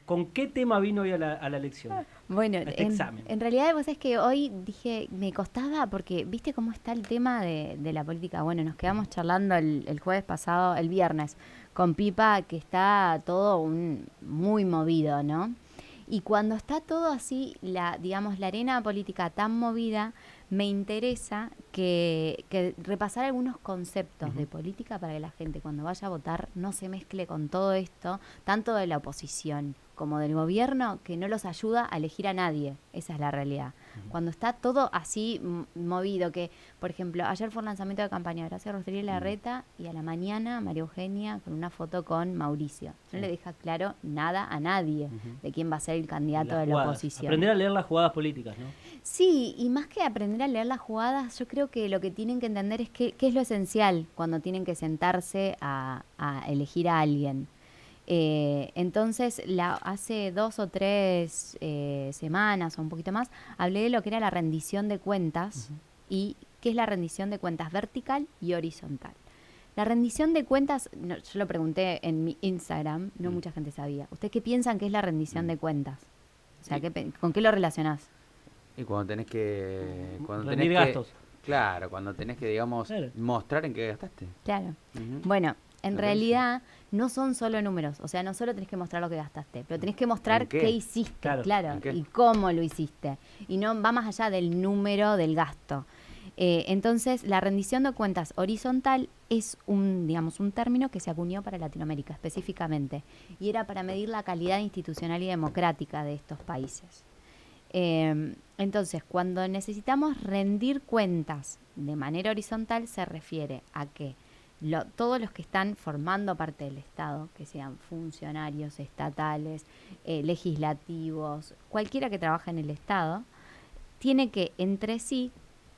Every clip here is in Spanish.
¿Con qué tema vino hoy a la elección? Bueno, A este examen. en realidad vos sabés que hoy dije, me costaba porque, viste cómo está el tema de la política. Bueno, nos quedamos charlando el jueves pasado, el viernes, con Pipa, que está todo muy movido, ¿no? Y cuando está todo así, digamos, la arena política tan movida, me interesa que repasar algunos conceptos de política para que la gente cuando vaya a votar no se mezcle con todo esto, tanto de la oposición como del gobierno, que no los ayuda a elegir a nadie. Esa es la realidad. Cuando está todo así movido, que, por ejemplo, ayer fue el lanzamiento de campaña, gracias a Rosalía Larreta, y a la mañana María Eugenia con una foto con Mauricio. No le deja claro nada a nadie de quién va a ser el candidato Las de la jugadas. oposición. Aprender a leer las jugadas políticas, ¿no? Sí, y más que aprender a leer las jugadas, yo creo que lo que tienen que entender es qué es lo esencial cuando tienen que sentarse a elegir a alguien. Entonces, hace 2 o 3 semanas o un poquito más, hablé de lo que era la rendición de cuentas y qué es la rendición de cuentas vertical y horizontal. La rendición de cuentas, yo lo pregunté en mi Instagram, no mucha gente sabía. ¿Ustedes qué piensan que es la rendición de cuentas? O sea, ¿con qué lo relacionás? Y cuando tenés que... Rendir gastos. Claro, cuando tenés que, digamos, Claro. mostrar en qué gastaste. Claro. Ujú. Bueno, en Lo que realidad no son solo números, o sea, no solo tenés que mostrar lo que gastaste, pero tenés que mostrar ¿En qué? qué hiciste, Claro. claro, ¿En qué? y cómo lo hiciste. Y no va más allá del número del gasto. Entonces, la rendición de cuentas horizontal es digamos, un término que se acuñó para Latinoamérica específicamente, y era para medir la calidad institucional y democrática de estos países. Entonces, cuando necesitamos rendir cuentas de manera horizontal, se refiere a que todos los que están formando parte del Estado, que sean funcionarios estatales, legislativos, cualquiera que trabaje en el Estado, tiene que entre sí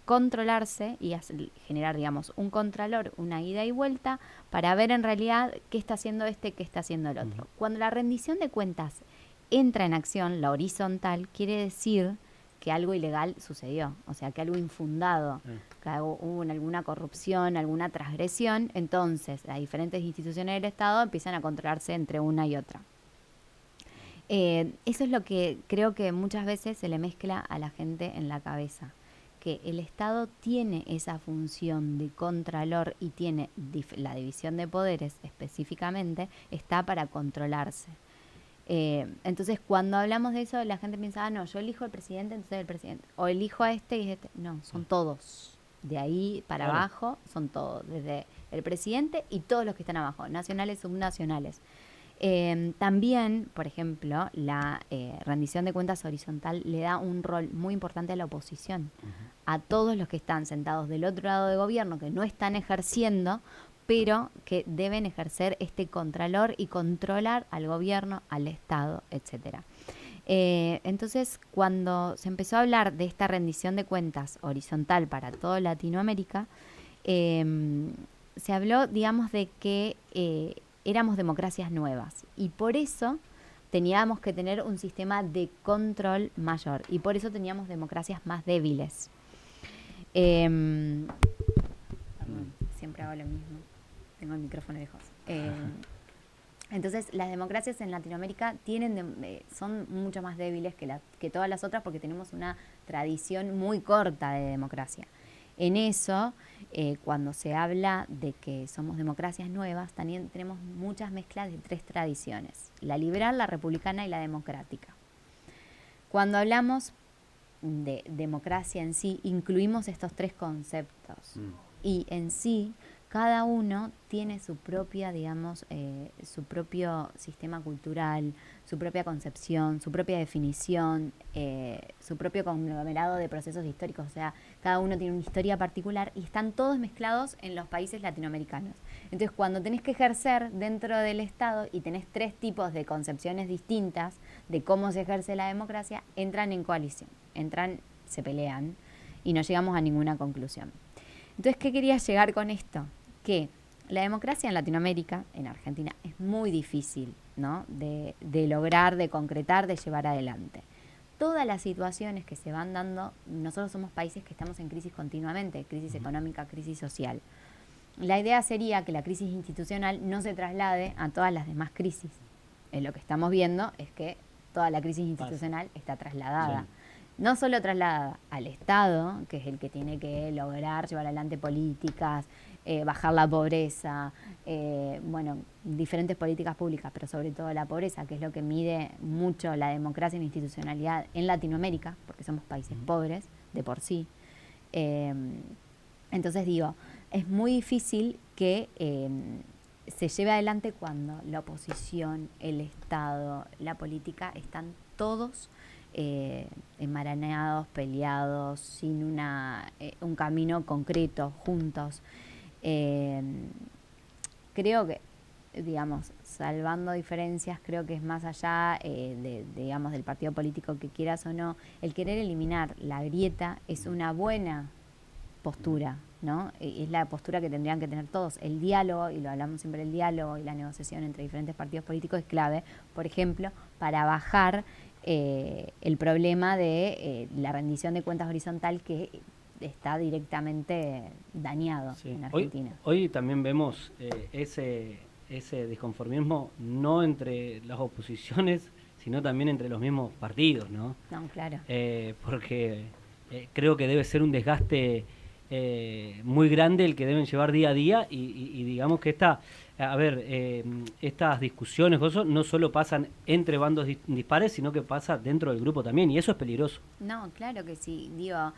controlarse y generar, digamos, un contralor, una ida y vuelta, para ver en realidad qué está haciendo qué está haciendo el otro. Cuando la rendición de cuentas entra en acción, la horizontal, quiere decir que algo ilegal sucedió, o sea, que algo infundado, que hubo alguna corrupción, alguna transgresión, entonces las diferentes instituciones del Estado empiezan a controlarse entre una y otra. Eso es lo que creo que muchas veces se le mezcla a la gente en la cabeza, que el Estado tiene esa función de contralor y tiene la división de poderes específicamente, está para controlarse. Entonces, cuando hablamos de eso, la gente piensa, no, yo elijo al presidente, entonces el presidente, o elijo a este y este. No, son todos. De ahí para abajo son todos, desde el presidente y todos los que están abajo, nacionales, subnacionales. También, por ejemplo, la rendición de cuentas horizontal le da un rol muy importante a la oposición, a todos los que están sentados del otro lado del gobierno, que no están ejerciendo, pero que deben ejercer este contralor y controlar al gobierno, al Estado, etcétera. Entonces, cuando se empezó a hablar de esta rendición de cuentas horizontal para toda Latinoamérica, se habló, digamos, de que éramos democracias nuevas y por eso teníamos que tener un sistema de control mayor y por eso teníamos democracias más débiles. Siempre hago lo mismo. Tengo el micrófono lejos. Entonces, las democracias en Latinoamérica son mucho más débiles que todas las otras porque tenemos una tradición muy corta de democracia. En eso, cuando se habla de que somos democracias nuevas, también tenemos muchas mezclas de 3 tradiciones: la liberal, la republicana y la democrática. Cuando hablamos de democracia en sí, incluimos estos 3 conceptos. Y en sí, cada uno tiene su propia, digamos, su propio sistema cultural, su propia concepción, su propia definición, su propio conglomerado de procesos históricos. O sea, cada uno tiene una historia particular y están todos mezclados en los países latinoamericanos. Entonces, cuando tenés que ejercer dentro del Estado y tenés 3 tipos de concepciones distintas de cómo se ejerce la democracia, entran en coalición, se pelean y no llegamos a ninguna conclusión. Entonces, ¿qué quería llegar con esto? Que la democracia en Latinoamérica, en Argentina, es muy difícil, ¿no? de lograr, de concretar, de llevar adelante. Todas las situaciones que se van dando, nosotros somos países que estamos en crisis continuamente, crisis económica, crisis social. La idea sería que la crisis institucional no se traslade a todas las demás crisis. lo que estamos viendo es que toda la crisis institucional está trasladada. Sí. No solo trasladada al Estado, que es el que tiene que lograr llevar adelante políticas, bajar la pobreza, diferentes políticas públicas, pero sobre todo la pobreza, que es lo que mide mucho la democracia y la institucionalidad en Latinoamérica, porque somos países pobres de por sí. Entonces digo, es muy difícil que se lleve adelante cuando la oposición, el Estado, la política están todos enmarañados, peleados, sin un camino concreto, juntos. Creo que, digamos, salvando diferencias, creo que es más allá digamos, del partido político que quieras o no, el querer eliminar la grieta es una buena postura, ¿no? Es la postura que tendrían que tener todos. El diálogo, y lo hablamos siempre, el diálogo y la negociación entre diferentes partidos políticos es clave, por ejemplo, para bajar el problema de la rendición de cuentas horizontal que está directamente dañado en Argentina. Hoy también vemos ese disconformismo no entre las oposiciones, sino también entre los mismos partidos, ¿no? No, claro. Porque creo que debe ser un desgaste muy grande el que deben llevar día a día y digamos que estas discusiones no solo pasan entre bandos dispares, sino que pasa dentro del grupo también, y eso es peligroso. No, claro que sí. Digo,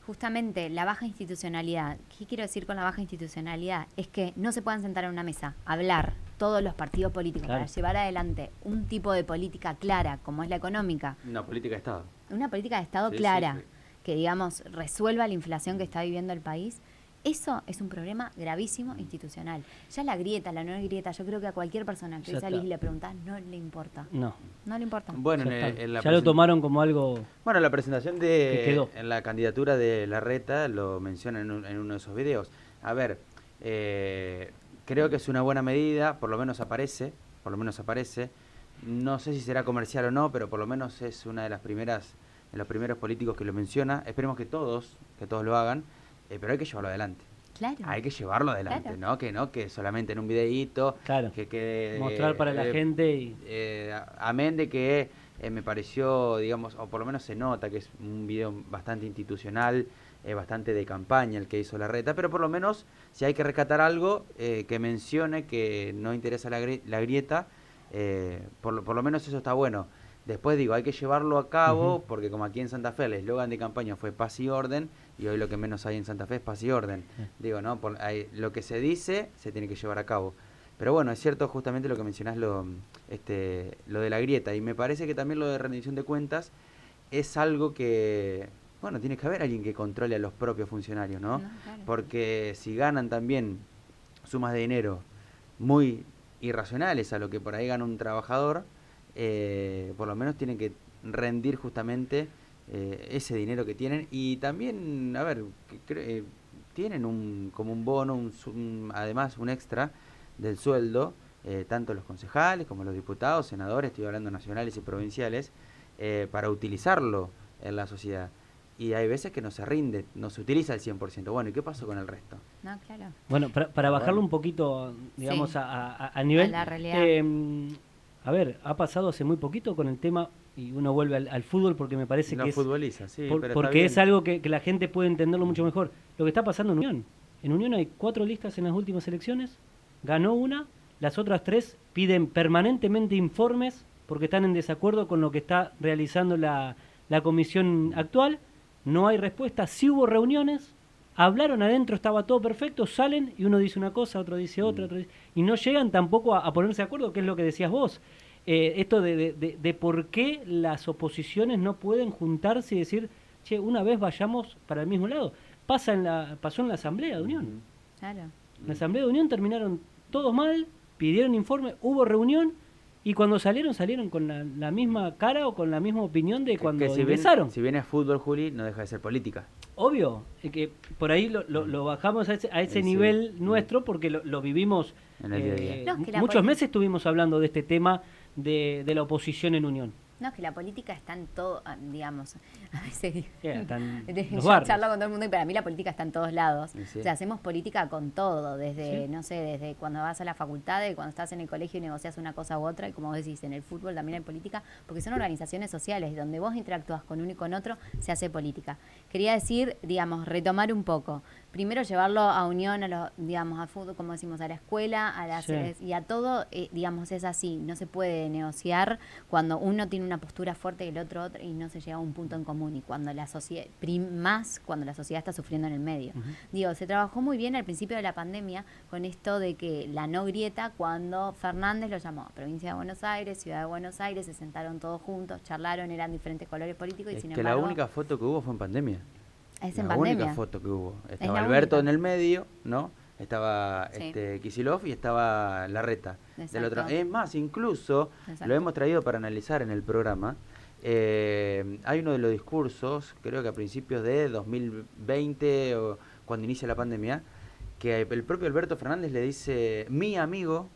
justamente la baja institucionalidad. ¿Qué quiero decir con la baja institucionalidad? Es que no se puedan sentar en una mesa, hablar todos los partidos políticos para llevar adelante un tipo de política clara, como es la económica. Una política de Estado. Una política de Estado clara, que, digamos, resuelva la inflación que está viviendo el país. Eso es un problema gravísimo institucional. Ya la grieta, la no grieta, yo creo que a cualquier persona que salís y le preguntás, no le importa. No le importa. Bueno, ya lo tomaron como algo. Bueno, la presentación en la candidatura de Larreta lo menciona en uno de esos videos. A ver, creo que es una buena medida, por lo menos aparece. No sé si será comercial o no, pero por lo menos es una de los primeros políticos que lo menciona. Esperemos que todos lo hagan. Pero hay que llevarlo adelante. Claro. Hay que llevarlo adelante, claro. ¿no? Que solamente en un videíto. Claro. Que mostrar para la gente. Amén de que me pareció, digamos, o por lo menos se nota que es un video bastante institucional, bastante de campaña el que hizo Larreta, pero por lo menos, si hay que rescatar algo, que mencione que no interesa la grieta, por lo menos eso está bueno. Después digo, hay que llevarlo a cabo, porque como aquí en Santa Fe el eslogan de campaña fue paz y orden, y hoy lo que menos hay en Santa Fe es paz y orden. Digo, ¿no? Lo que se dice se tiene que llevar a cabo. Pero bueno, es cierto justamente lo que mencionás, lo de la grieta, y me parece que también lo de rendición de cuentas es algo que, bueno, tiene que haber alguien que controle a los propios funcionarios, ¿no? Claro. Porque si ganan también sumas de dinero muy irracionales a lo que por ahí gana un trabajador, por lo menos tienen que rendir justamente ese dinero que tienen. Y también, a ver, tienen como un bono, además un extra del sueldo, tanto los concejales como los diputados, senadores, estoy hablando nacionales y provinciales, para utilizarlo en la sociedad. Y hay veces que no se rinde, no se utiliza al 100%. Bueno, ¿y qué pasó con el resto? No, claro. Bueno, para bajarlo un poquito, digamos, a nivel... A la realidad. A ver, ha pasado hace muy poquito con el tema, y uno vuelve al fútbol porque me parece que futboliza, sí, pero porque es algo que la gente puede entenderlo mucho mejor. Lo que está pasando en Unión. En Unión hay 4 listas en las últimas elecciones, ganó una, las otras 3 piden permanentemente informes porque están en desacuerdo con lo que está realizando la comisión actual. No hay respuesta, sí hubo reuniones, hablaron adentro, estaba todo perfecto, salen y uno dice una cosa, otro dice otra, y no llegan tampoco a ponerse de acuerdo, que es lo que decías vos. Esto de por qué las oposiciones no pueden juntarse y decir, che, una vez vayamos para el mismo lado. Pasó en la Asamblea de Unión. Claro. En la Asamblea de Unión terminaron todos mal, pidieron informe, hubo reunión, y cuando salieron con la misma cara o con la misma opinión de cuando ingresaron. Si bien es fútbol, Juli, no deja de ser política. Obvio, que por ahí lo bajamos a ese nivel nuestro porque lo vivimos. En el día a día. Muchos meses estuvimos hablando de este tema de la oposición en Unión. No, es que la política está en todo, digamos, a veces Están los yo barrios. charlo con todo el mundo y para mí la política está en todos lados. Sí. O sea, hacemos política con todo, desde, Sí. no sé, desde cuando vas a la facultad, de cuando estás en el colegio y negocias una cosa u otra, y como vos decís, en el fútbol también hay política, porque son organizaciones sociales, donde vos interactúas con uno y con otro, se hace política. Quería decir, digamos, retomar un poco. Primero llevarlo a unión, digamos, a fútbol, como decimos, a la escuela, a las, Sí. y a todo, digamos, es así. No se puede negociar cuando uno tiene una postura fuerte y el otro y no se llega a un punto en común. Y cuando la sociedad, más cuando la sociedad está sufriendo en el medio. Digo, se trabajó muy bien al principio de la pandemia con esto de que la no grieta, cuando Fernández lo llamó Provincia de Buenos Aires, Ciudad de Buenos Aires, se sentaron todos juntos, charlaron, eran diferentes colores políticos y Es sin que embargo... la única foto que hubo fue en pandemia. Es en La pandemia. única foto que hubo. Estaba la Alberto única. en el medio, ¿no? Estaba Sí. Kicillof y estaba Larreta del otro. Exacto. Es más, incluso Exacto. lo hemos traído para analizar en el programa. Hay uno de los discursos, creo que a principios de 2020 o cuando inicia la pandemia, que el propio Alberto Fernández le dice, mi amigo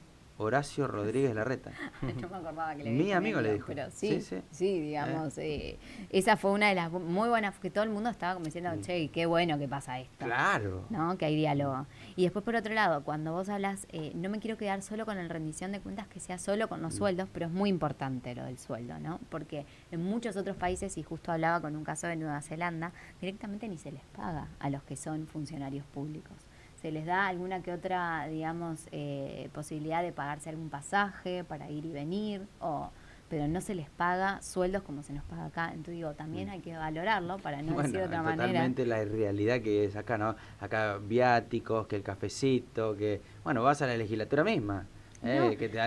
Horacio Rodríguez Larreta. No me acordaba que le Mi dijo amigo le dijo. pero sí, Sí, sí. sí, digamos, esa fue una de las muy buenas, que todo el mundo estaba como diciendo, che, qué bueno que pasa esto. Claro. ¿No? Que hay diálogo. Y después, por otro lado, cuando vos hablas, no me quiero quedar solo con la rendición de cuentas, que sea solo con los sueldos, pero es muy importante lo del sueldo, ¿no? Porque en muchos otros países, y justo hablaba con un caso de Nueva Zelanda, directamente ni se les paga a los que son funcionarios públicos. Se les da alguna que otra, digamos, posibilidad de pagarse algún pasaje para ir y venir, pero no se les paga sueldos como se nos paga acá. Entonces digo, también hay que valorarlo para no decir de otra manera. Totalmente la realidad que es acá, ¿no? Acá viáticos, que el cafecito, que... Bueno, vas a la legislatura misma, No. que te da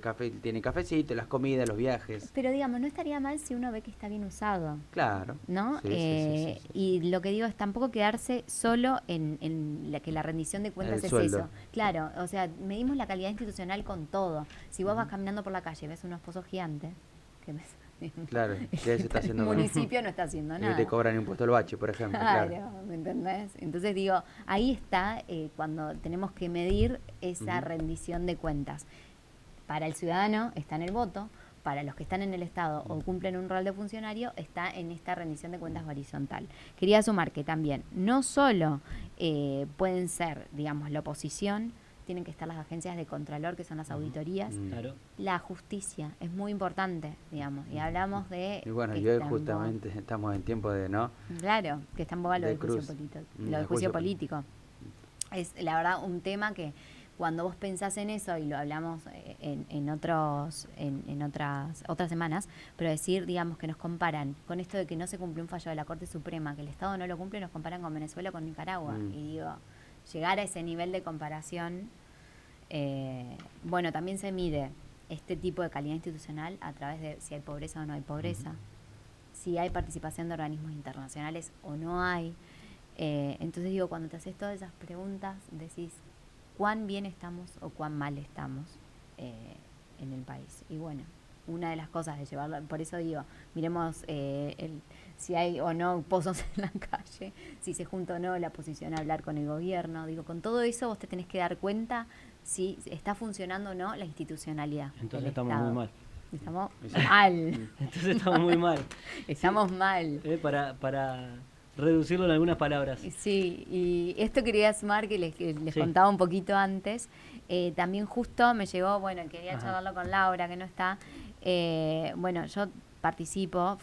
café, tiene cafecito, las comidas, los viajes. Pero digamos, no estaría mal si uno ve que está bien usado. Claro. ¿No? Sí, sí. Y lo que digo es tampoco quedarse solo en que la rendición de cuentas El es sueldo. eso. Claro, o sea, medimos la calidad institucional con todo. Si vos vas caminando por la calle y ves unos pozos gigantes, que ves, Claro, ¿qué se está haciendo el con municipio no está haciendo Y nada. te cobran impuesto al bache, por ejemplo. Claro. Claro, ¿me entendés? Entonces digo, ahí está cuando tenemos que medir esa Ujú. rendición de cuentas. Para el ciudadano está en el voto, para los que están en el Estado o cumplen un rol de funcionario, está en esta rendición de cuentas horizontal. Quería sumar que también no solo pueden ser, digamos, la oposición, tienen que estar las agencias de contralor, que son las auditorías, Claro. la justicia, es muy importante, digamos, y hablamos de... Y bueno, que y hoy está en boga. justamente estamos en tiempo de, ¿no? Claro, que está en boga lo De del juicio cruz. político. Mm, Lo de del juicio juicio político. Es, la verdad, un tema que cuando vos pensás en eso, y lo hablamos en otras semanas, pero decir, digamos, que nos comparan con esto de que no se cumplió un fallo de la Corte Suprema, que el Estado no lo cumple, nos comparan con Venezuela o con Nicaragua. Mm. Y digo, llegar a ese nivel de comparación, bueno, también se mide este tipo de calidad institucional a través de si hay pobreza o no hay pobreza, si hay participación de organismos internacionales o no hay. Entonces digo, cuando te haces todas esas preguntas, decís cuán bien estamos o cuán mal estamos en el país. Y bueno, una de las cosas de llevarlo, por eso digo, miremos si hay o no pozos en la calle, si se junta o no la oposición a hablar con el gobierno. Digo, con todo eso vos te tenés que dar cuenta si está funcionando o no la institucionalidad. Entonces del estamos Estado. muy mal. Estamos Sí. mal. Entonces estamos muy mal. Estamos mal. Para reducirlo en algunas palabras. Sí, y esto quería sumar que les Sí. contaba un poquito antes. También justo me llegó, bueno, quería Ajá. charlarlo con Laura, que no está. Bueno, yo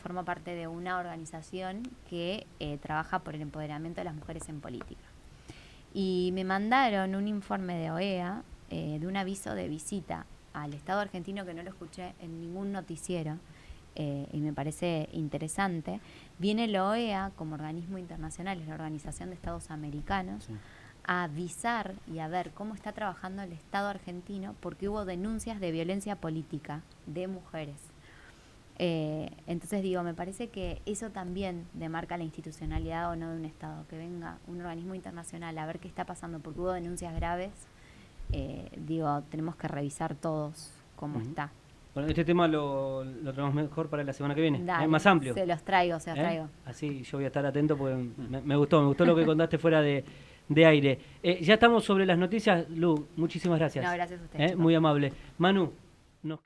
formo parte de una organización que trabaja por el empoderamiento de las mujeres en política. Y me mandaron un informe de OEA de un aviso de visita al Estado argentino que no lo escuché en ningún noticiero. Y me parece interesante. Viene la OEA como organismo internacional, es la Organización de Estados Americanos, Sí. a avisar y a ver cómo está trabajando el Estado argentino porque hubo denuncias de violencia política de mujeres. Entonces digo, me parece que eso también demarca la institucionalidad o no de un Estado, que venga un organismo internacional a ver qué está pasando porque hubo denuncias graves. Digo, tenemos que revisar todos cómo Ujú. está. Bueno, este tema lo tenemos mejor para la semana que viene. Dale, Es más amplio. Se los traigo. Así yo voy a estar atento porque me gustó lo que contaste fuera de aire. Ya estamos sobre las noticias. Lu, muchísimas gracias. No, gracias a ustedes, chicos. Muy amable. Manu, nos